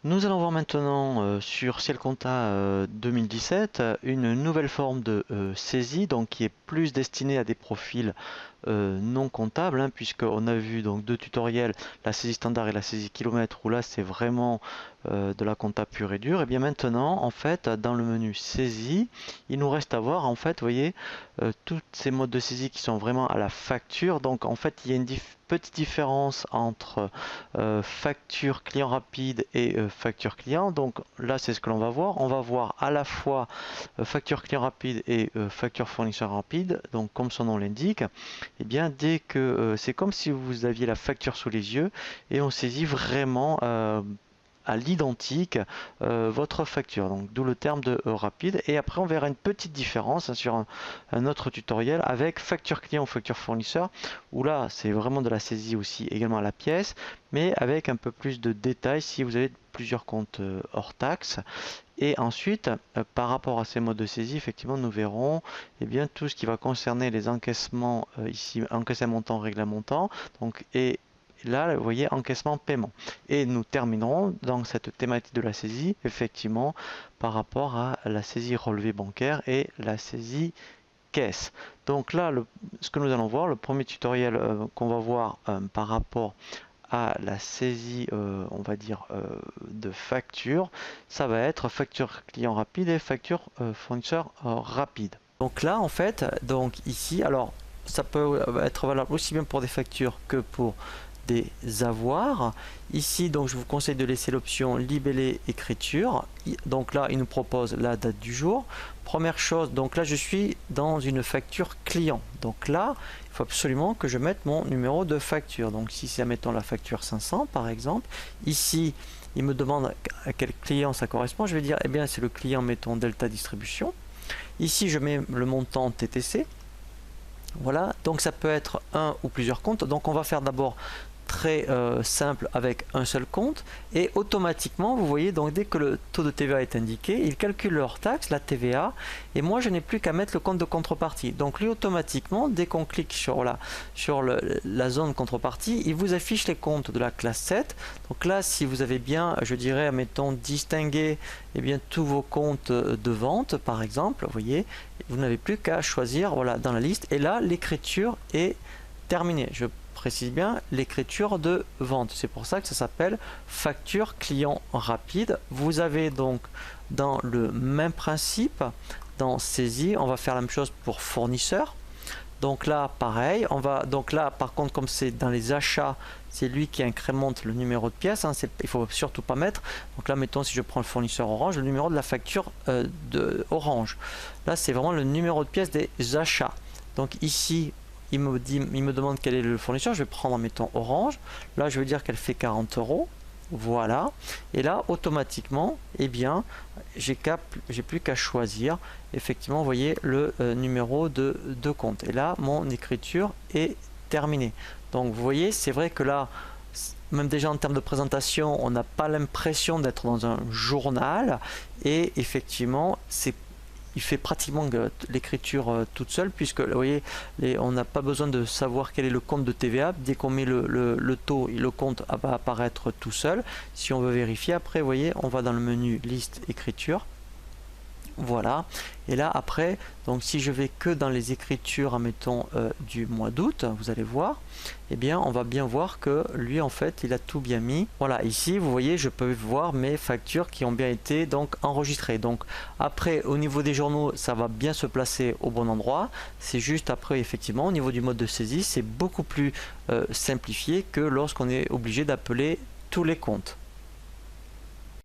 Nous allons voir maintenant sur Ciel Compta 2017 une nouvelle forme de saisie, donc qui est plus destinée à des profils non comptables, hein, puisqu'on a vu donc deux tutoriels, la saisie standard et la saisie kilomètre, où là c'est vraiment de la compta pure et dure. Et bien maintenant, en fait, dans le menu saisie, il nous reste à voir, en fait, vous voyez, tous ces modes de saisie qui sont vraiment à la facture. Donc en fait, il y a une petite différence entre facture client rapide et facture client. Donc là, c'est ce que l'on va voir. On va voir à la fois facture client rapide et facture fournisseur rapide. Donc comme son nom l'indique, et bien dès que c'est comme si vous aviez la facture sous les yeux et on saisit vraiment à l'identique votre facture, donc d'où le terme de rapide. Et après on verra une petite différence, hein, sur un autre tutoriel avec facture client ou facture fournisseur, où là c'est vraiment de la saisie aussi également à la pièce, mais avec un peu plus de détails si vous avez plusieurs comptes hors taxe. Et ensuite, par rapport à ces modes de saisie, effectivement, nous verrons bien tout ce qui va concerner les encaissements, ici, encaissement montant, règle montant, donc, et là, vous voyez, encaissement, paiement. Et nous terminerons dans cette thématique de la saisie, effectivement, par rapport à la saisie relevée bancaire et la saisie caisse. Donc là, ce que nous allons voir, le premier tutoriel qu'on va voir par rapport à la saisie, on va dire, de facture, ça va être facture client rapide et facture fournisseur rapide. Donc là, en fait, donc ici, alors ça peut être valable aussi bien pour des factures que pour des avoirs. Ici, donc, je vous conseille de laisser l'option libellé écriture. Donc là, il nous propose la date du jour. Première chose, donc là, je suis dans une facture client. Donc là, il faut absolument que je mette mon numéro de facture. Donc si c'est, admettons, la facture 500 par exemple, ici, il me demande à quel client ça correspond. Je vais dire, eh bien, c'est le client, mettons, Delta Distribution. Ici, je mets le montant TTC. Voilà, donc ça peut être un ou plusieurs comptes. Donc on va faire d'abord très simple avec un seul compte, et automatiquement vous voyez, donc dès que le taux de TVA est indiqué, il calcule leur taxe, la TVA, et moi je n'ai plus qu'à mettre le compte de contrepartie. Donc lui, automatiquement, dès qu'on clique sur la zone contrepartie, il vous affiche les comptes de la classe 7. Donc là, si vous avez bien, je dirais, admettons, distingué bien tous vos comptes de vente par exemple, vous voyez, vous n'avez plus qu'à choisir, voilà, dans la liste, et là l'écriture est terminée. Je précise bien, l'écriture de vente. C'est pour ça que ça s'appelle facture client rapide. Vous avez donc dans le même principe, dans saisie, on va faire la même chose pour fournisseur. Donc là, pareil, on va, donc là, par contre, comme c'est dans les achats, c'est lui qui incrémente le numéro de pièce, hein, il faut surtout pas mettre. Donc là, mettons, si je prends le fournisseur Orange, le numéro de la facture de Orange. Là, c'est vraiment le numéro de pièce des achats. Donc ici, il me demande quel est le fournisseur. Je vais prendre, mettons, Orange. Là, je vais dire qu'elle fait 40 €. Voilà. Et là, automatiquement, eh bien, j'ai plus qu'à choisir, effectivement, vous voyez, le numéro de compte. Et là, mon écriture est terminée. Donc, vous voyez, c'est vrai que là, même déjà en termes de présentation, on n'a pas l'impression d'être dans un journal. Et effectivement, il fait pratiquement l'écriture toute seule, puisque vous voyez, on n'a pas besoin de savoir quel est le compte de TVA. Dès qu'on met le taux, le compte va apparaître tout seul. Si on veut vérifier, après, vous voyez, on va dans le menu liste écriture. Voilà, et là après, donc si je vais que dans les écritures, admettons, du mois d'août, vous allez voir, eh bien on va bien voir que lui, en fait, il a tout bien mis. Voilà, ici vous voyez, je peux voir mes factures qui ont bien été donc enregistrées. Donc après, au niveau des journaux, ça va bien se placer au bon endroit. C'est juste après, effectivement, au niveau du mode de saisie, c'est beaucoup plus simplifié que lorsqu'on est obligé d'appeler tous les comptes.